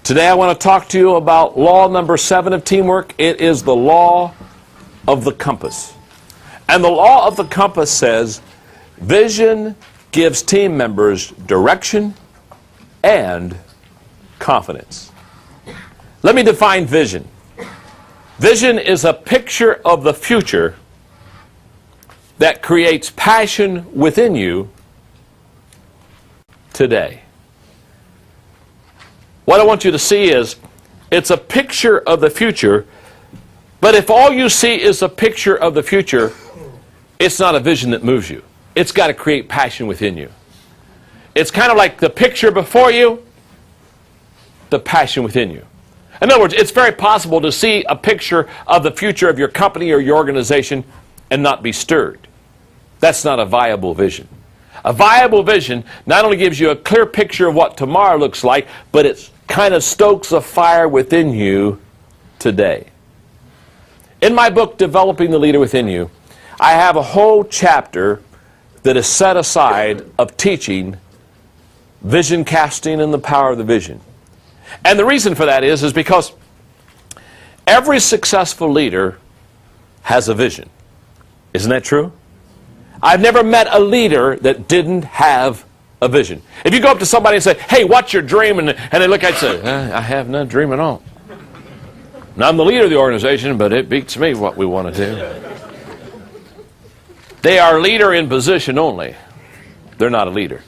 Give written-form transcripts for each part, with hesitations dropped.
Today I want to talk to you about law number 7 of teamwork. It is the law of the compass. And the law of the compass says vision gives team members direction and confidence. Let me define vision. Vision is a picture of the future that creates passion within you today. What I want you to see is, it's a picture of the future, but if all you see is a picture of the future, it's not a vision that moves you. It's got to create passion within you. It's kind of like the picture before you, the passion within you. In other words, it's very possible to see a picture of the future of your company or your organization and not be stirred. That's not a viable vision. A viable vision not only gives you a clear picture of what tomorrow looks like, but it kind of stokes a fire within you today. In my book, Developing the Leader Within You, I have a whole chapter that is set aside of teaching vision casting and the power of the vision. And the reason for that is because every successful leader has a vision. Isn't that true? I've never met a leader that didn't have a vision. If you go up to somebody and say, hey, what's your dream? And they look at you and say, I have no dream at all. Now, I'm the leader of the organization, but it beats me what we want to do. They are a leader in position only. They're not a leader.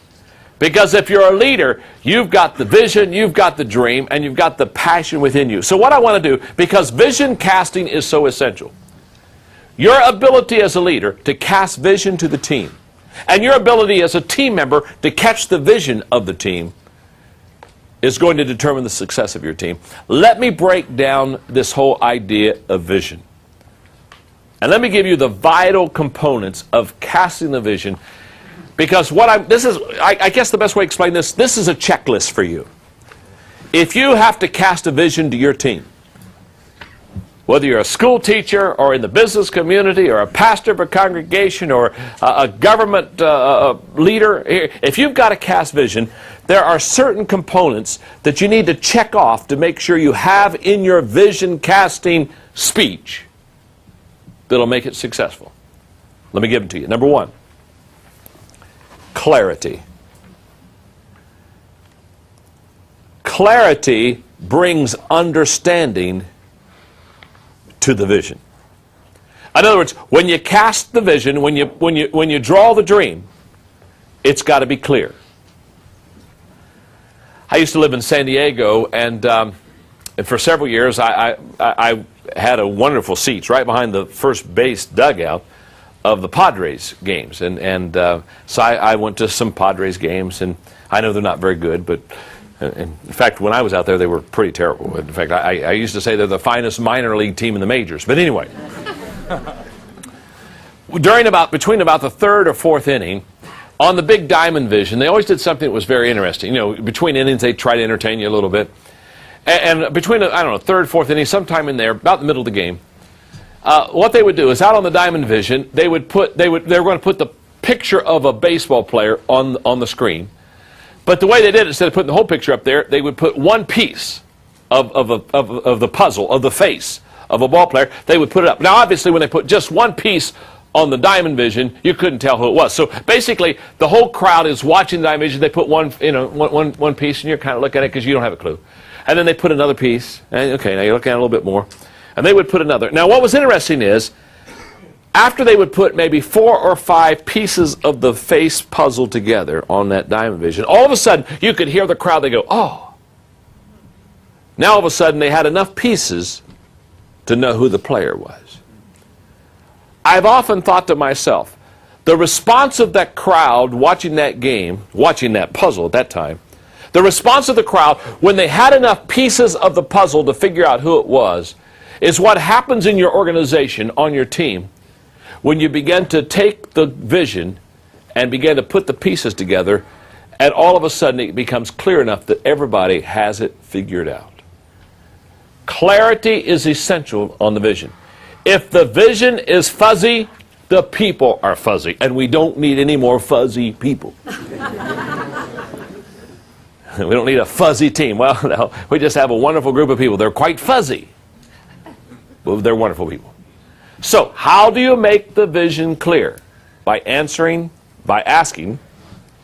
Because if you're a leader, you've got the vision, you've got the dream, and you've got the passion within you. So what I want to do, because vision casting is so essential, your ability as a leader to cast vision to the team, and your ability as a team member to catch the vision of the team is going to determine the success of your team. Let me break down this whole idea of vision. And let me give you the vital components of casting the vision, because I guess the best way to explain this is a checklist for you. If you have to cast a vision to your team, whether you're a school teacher or in the business community or a pastor of a congregation or a government leader, if you've got to cast vision, there are certain components that you need to check off to make sure you have in your vision casting speech that'll make it successful. Let me give them to you. Number 1, clarity. Clarity brings understanding to the vision. In other words, when you cast the vision, when you draw the dream, it's got to be clear. I used to live in San Diego, and for several years I had a wonderful seats right behind the first base dugout of the Padres games, and so I went to some Padres games, and I know they're not very good, but in fact, when I was out there, they were pretty terrible. In fact, I used to say they're the finest minor league team in the majors. But anyway, between about the 3rd or 4th inning, on the big diamond vision, they always did something that was very interesting. You know, between innings, they try to entertain you a little bit. And between, 3rd, 4th inning, sometime in there, about the middle of the game, what they would do is out on the diamond vision, they were going to put the picture of a baseball player on the screen. But the way they did it, instead of putting the whole picture up there, they would put one piece of the puzzle, of the face of a ball player. They would put it up. Now, obviously, when they put just one piece on the diamond vision, you couldn't tell who it was. So basically, the whole crowd is watching the diamond vision. They put one piece, and you're kind of looking at it because you don't have a clue. And then they put another piece. And, okay, now you're looking at it a little bit more. And they would put another. Now, what was interesting is, after they would put maybe 4 or 5 pieces of the face puzzle together on that diamond vision, all of a sudden, you could hear the crowd, they go, oh. Now all of a sudden, they had enough pieces to know who the player was. I've often thought to myself, the response of that crowd watching that game, watching that puzzle at that time, the response of the crowd when they had enough pieces of the puzzle to figure out who it was, is what happens in your organization, on your team, when you begin to take the vision and begin to put the pieces together, and all of a sudden it becomes clear enough that everybody has it figured out. Clarity is essential on the vision. If the vision is fuzzy, the people are fuzzy, and we don't need any more fuzzy people. We don't need a fuzzy team. Well, no, we just have a wonderful group of people. They're quite fuzzy, but they're wonderful people. So, how do you make the vision clear? By asking,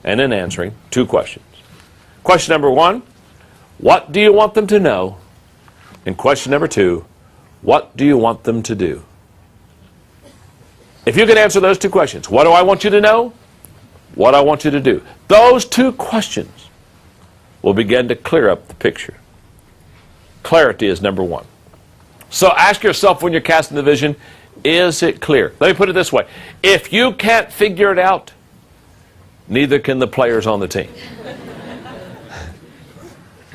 and then answering 2 questions. Question number 1, what do you want them to know? And question number 2, what do you want them to do? If you can answer those 2 questions, what do I want you to know? What I want you to do. Those 2 questions will begin to clear up the picture. Clarity is number 1. So ask yourself when you're casting the vision, is it clear? Let me put it this way. If you can't figure it out, neither can the players on the team.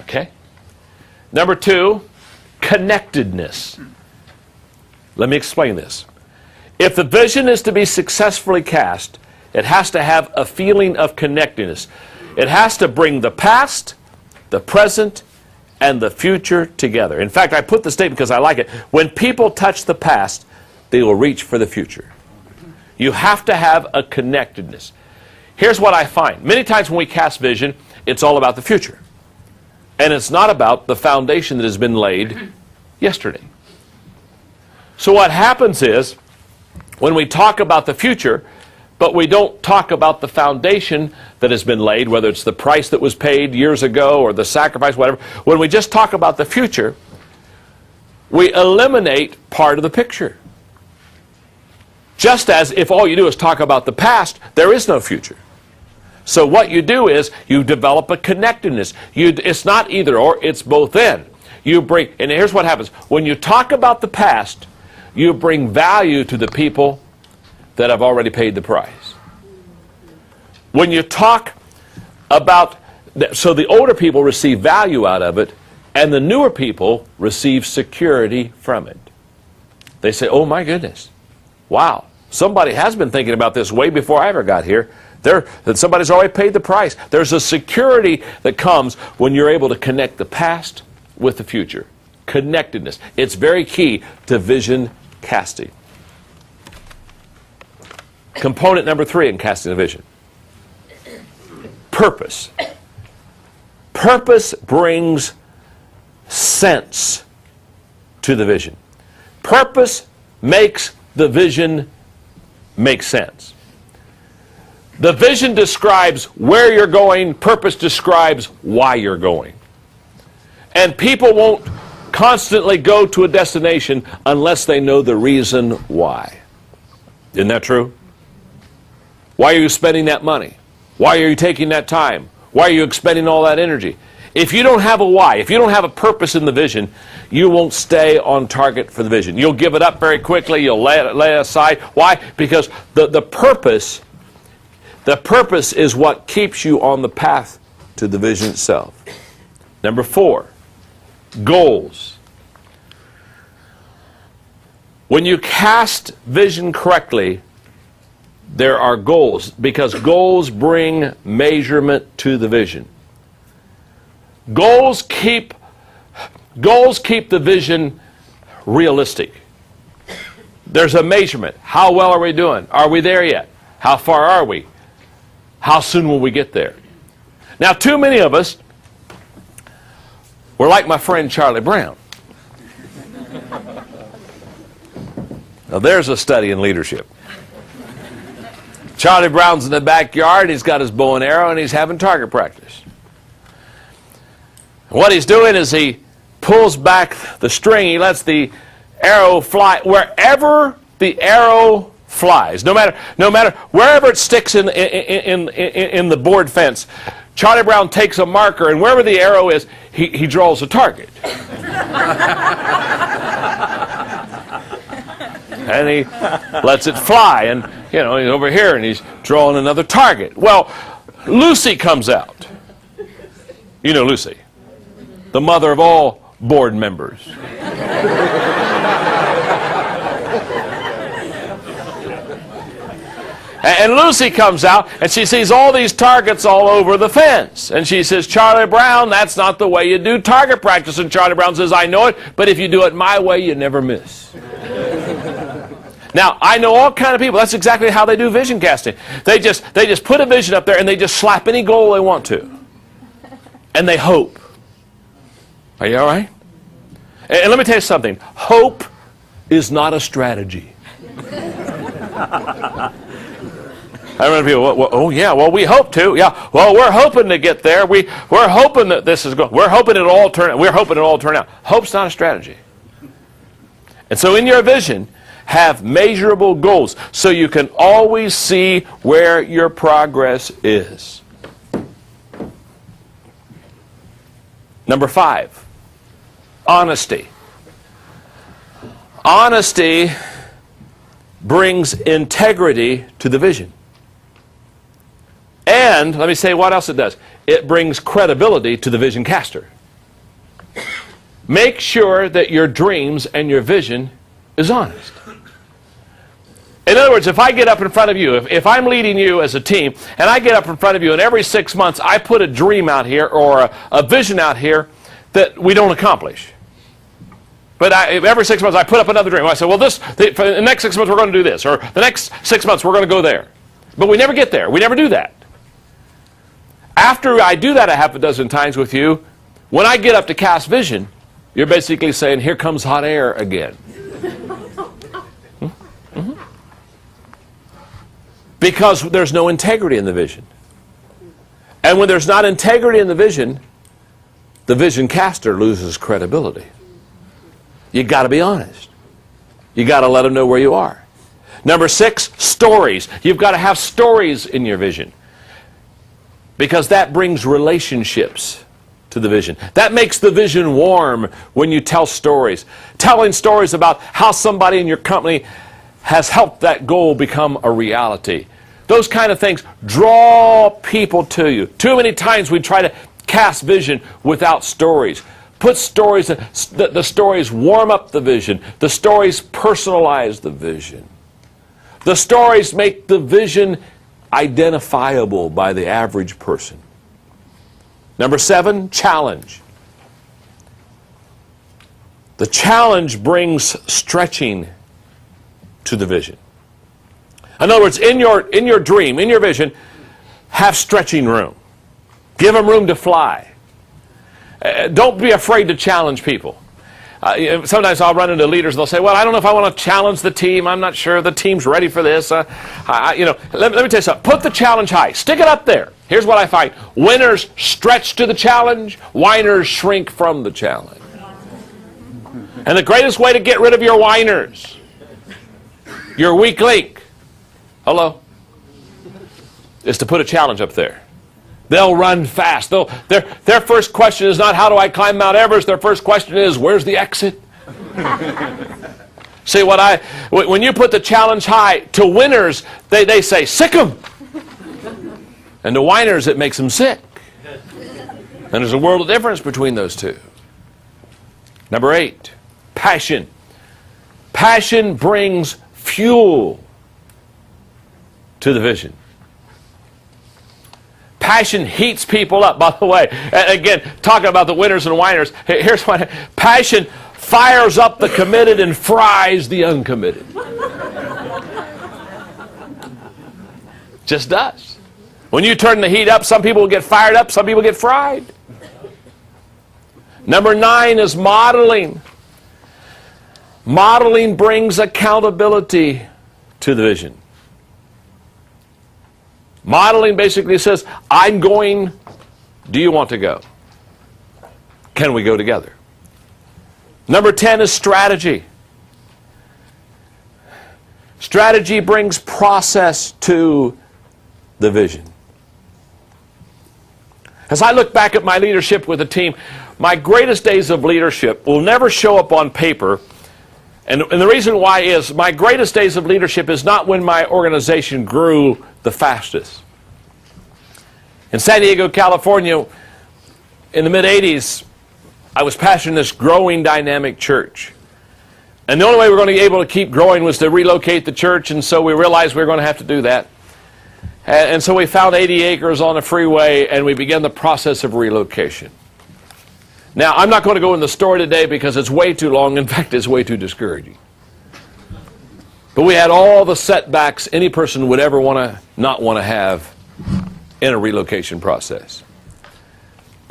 Okay? Number 2, connectedness. Let me explain this. If the vision is to be successfully cast, it has to have a feeling of connectedness. It has to bring the past, the present, and the future together. In fact, I put the statement because I like it. When people touch the past, they will reach for the future. You have to have a connectedness. Here's what I find. Many times when we cast vision, it's all about the future. And it's not about the foundation that has been laid yesterday. So what happens is, when we talk about the future, but we don't talk about the foundation that has been laid, whether it's the price that was paid years ago or the sacrifice, whatever. When we just talk about the future, we eliminate part of the picture. Just as if all you do is talk about the past, there is no future. So what you do is you develop a connectedness. It's not either or, it's both and. And here's what happens. When you talk about the past, you bring value to the people that have already paid the price. When you talk about, so the older people receive value out of it, and the newer people receive security from it. They say, oh my goodness, wow, somebody has been thinking about this way before I ever got here. That somebody's already paid the price. There's a security that comes when you're able to connect the past with the future. Connectedness. It's very key to vision casting. Component number 3 in casting a vision. Purpose. Purpose brings sense to the vision. Purpose makes the vision make sense. The vision describes where you're going. Purpose describes why you're going. And people won't constantly go to a destination unless they know the reason why. Isn't that true? Why are you spending that money? Why are you taking that time? Why are you expending all that energy? If you don't have a why, if you don't have a purpose in the vision, you won't stay on target for the vision. You'll give it up very quickly. You'll lay it aside. Why? Because the purpose is what keeps you on the path to the vision itself. Number 4, goals. When you cast vision correctly, there are goals, because goals bring measurement to the vision. Goals keep the vision realistic. There's a measurement. How well are we doing? Are we there yet? How far are we? How soon will we get there? Now, too many of us, we're like my friend Charlie Brown. Now, there's a study in leadership. Charlie Brown's in the backyard, he's got his bow and arrow, and he's having target practice. What he's doing is he pulls back the string, he lets the arrow fly wherever the arrow flies, no matter wherever it sticks in the board fence. Charlie Brown takes a marker, and wherever the arrow is, he draws a target. And he lets it fly, and he's over here and he's drawing another target. Well, Lucy comes out. You know Lucy, the mother of all board members. And Lucy comes out and she sees all these targets all over the fence. And she says, Charlie Brown, that's not the way you do target practice. And Charlie Brown says, I know it, but if you do it my way, you never miss. Now, I know all kind of people. That's exactly how they do vision casting. They just put a vision up there and they just slap any goal they want to. and they hope. Are you all right? And let me tell you something. Hope is not a strategy. I remember people, well, we hope to. Yeah, well, we're hoping to get there. We're hoping that this is going. We're hoping it'll all turn out. Hope's not a strategy. And so in your vision, have measurable goals so you can always see where your progress is. Number 5, honesty. Honesty brings integrity to the vision. And let me say what else it does. It brings credibility to the vision caster. Make sure that your dreams and your vision is honest. In other words, if I get up in front of you, if I'm leading you as a team, and I get up in front of you, and every 6 months I put a dream out here or a vision out here that we don't accomplish. But every 6 months I put up another dream. I say, well, for the next 6 months we're going to do this, or the next 6 months we're going to go there. But we never get there. We never do that. After I do that a half a dozen times with you, when I get up to cast vision, you're basically saying, here comes hot air again. Mm-hmm. Because there's no integrity in the vision. And when there's not integrity in the vision caster loses credibility. You got to be honest. You got to let them know where you are. Number 6, stories. You've got to have stories in your vision. Because that brings relationships to the vision. That makes the vision warm when you tell stories. Telling stories about how somebody in your company has helped that goal become a reality. Those kind of things draw people to you. Too many times we try to cast vision without stories. Put stories, the stories warm up the vision. The stories personalize the vision. The stories make the vision identifiable by the average person. Number 7, challenge. The challenge brings stretching to the vision. In other words, in your dream, in your vision, have stretching room. Give them room to fly. Don't be afraid to challenge people. Sometimes I'll run into leaders and they'll say, well, I don't know if I want to challenge the team. I'm not sure the team's ready for this. Let me tell you something. Put the challenge high. Stick it up there. Here's what I find. Winners stretch to the challenge. Whiners shrink from the challenge. And the greatest way to get rid of your whiners, your weak link, is to put a challenge up there. They'll run fast. Their first question is not, how do I climb Mount Everest? Their first question is, where's the exit? See, when you put the challenge high, to winners, they say, sick 'em. And to whiners, it makes them sick. And there's a world of difference between those two. Number 8, passion. Passion brings fuel to the vision. Passion heats people up. By the way, again, talking about the winners and whiners, here's what passion fires up the committed and fries the uncommitted. Just does. When you turn the heat up, some people will get fired up, some people get fried. Number 9 is modeling. Modeling brings accountability to the vision. Modeling basically says, I'm going, do you want to go? Can we go together? Number 10 is strategy. Strategy brings process to the vision. As I look back at my leadership with a team, my greatest days of leadership will never show up on paper. And the reason why is my greatest days of leadership is not when my organization grew the fastest. In San Diego, California, in the mid-'80s, I was pastoring this growing dynamic church. And the only way we were going to be able to keep growing was to relocate the church, and so we realized we were going to have to do that. And so we found 80 acres on a freeway, and we began the process of relocation. Now, I'm not going to go in the story today because it's way too long. In fact, it's way too discouraging. But we had all the setbacks any person would ever not want to have in a relocation process.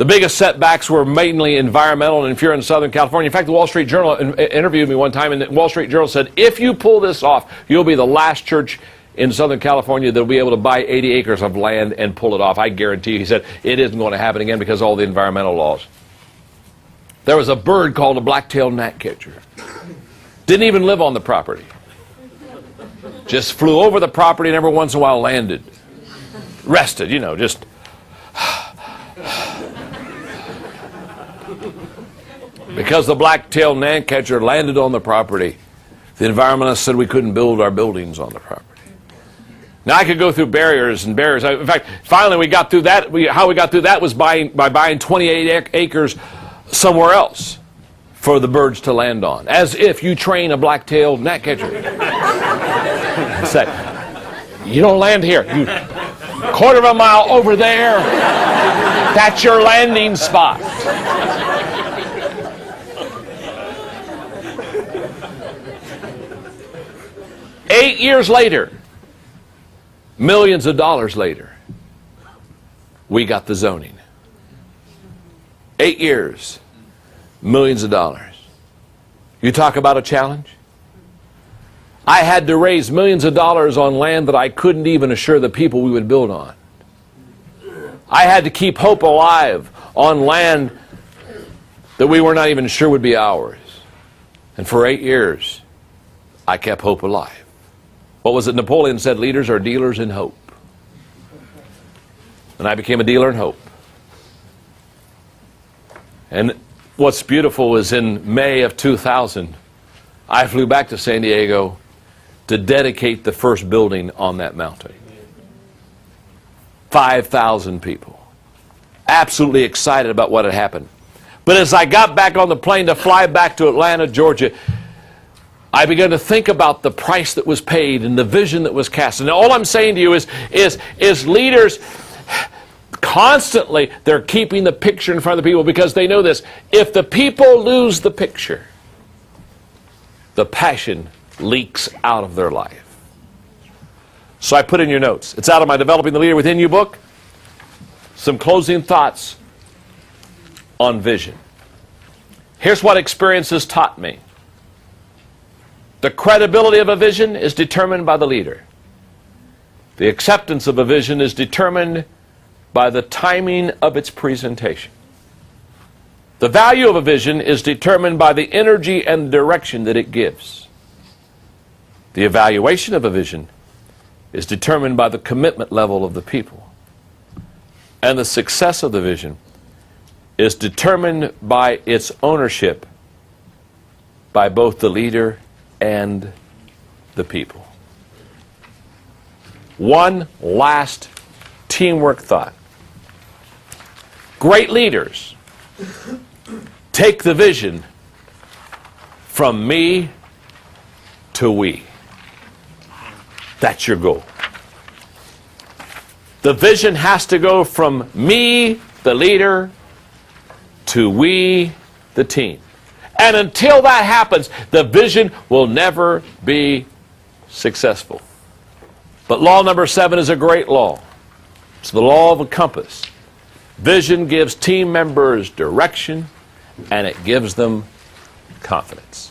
The biggest setbacks were mainly environmental, and if you're in Southern California, in fact, the Wall Street Journal interviewed me one time, and the Wall Street Journal said, if you pull this off, you'll be the last church in Southern California that will be able to buy 80 acres of land and pull it off. I guarantee you, he said, it isn't going to happen again because of all the environmental laws. There was a bird called a black-tailed gnatcatcher. Didn't even live on the property. Just flew over the property and every once in a while landed. Rested, you know, just... Because the black-tailed gnatcatcher landed on the property, the environmentalists said we couldn't build our buildings on the property. Now, I could go through barriers and barriers. In fact, finally we got through that. How we got through that was by buying 28 acres somewhere else for the birds to land on. As if you train a black-tailed gnatcatcher. Say, you don't land here. You quarter of a mile over there. That's your landing spot. $8 years later, millions of dollars later, we got the zoning. 8 years, millions of dollars. You talk about a challenge? I had to raise millions of dollars on land that I couldn't even assure the people we would build on. I had to keep hope alive on land that we were not even sure would be ours. And for 8 years, I kept hope alive. What was it Napoleon said? Leaders are dealers in hope. And I became a dealer in hope. And what's beautiful is in May of 2000, I flew back to San Diego to dedicate the first building on that mountain. 5,000 people. Absolutely excited about what had happened. But as I got back on the plane to fly back to Atlanta, Georgia, I began to think about the price that was paid and the vision that was cast. And all I'm saying to you is leaders constantly, they're keeping the picture in front of the people because they know this. If the people lose the picture, the passion leaks out of their life. So I put in your notes. It's out of my Developing the Leader Within You book. Some closing thoughts on vision. Here's what experience has taught me. The credibility of a vision is determined by the leader. The acceptance of a vision is determined by the timing of its presentation. The value of a vision is determined by the energy and direction that it gives. The evaluation of a vision is determined by the commitment level of the people. And the success of the vision is determined by its ownership by both the leader and the people. One last teamwork thought. Great leaders take the vision from me to we. That's your goal. The vision has to go from me, the leader, to we, the team. And until that happens, the vision will never be successful. But law number 7 is a great law. It's the law of a compass. Vision gives team members direction, and it gives them confidence.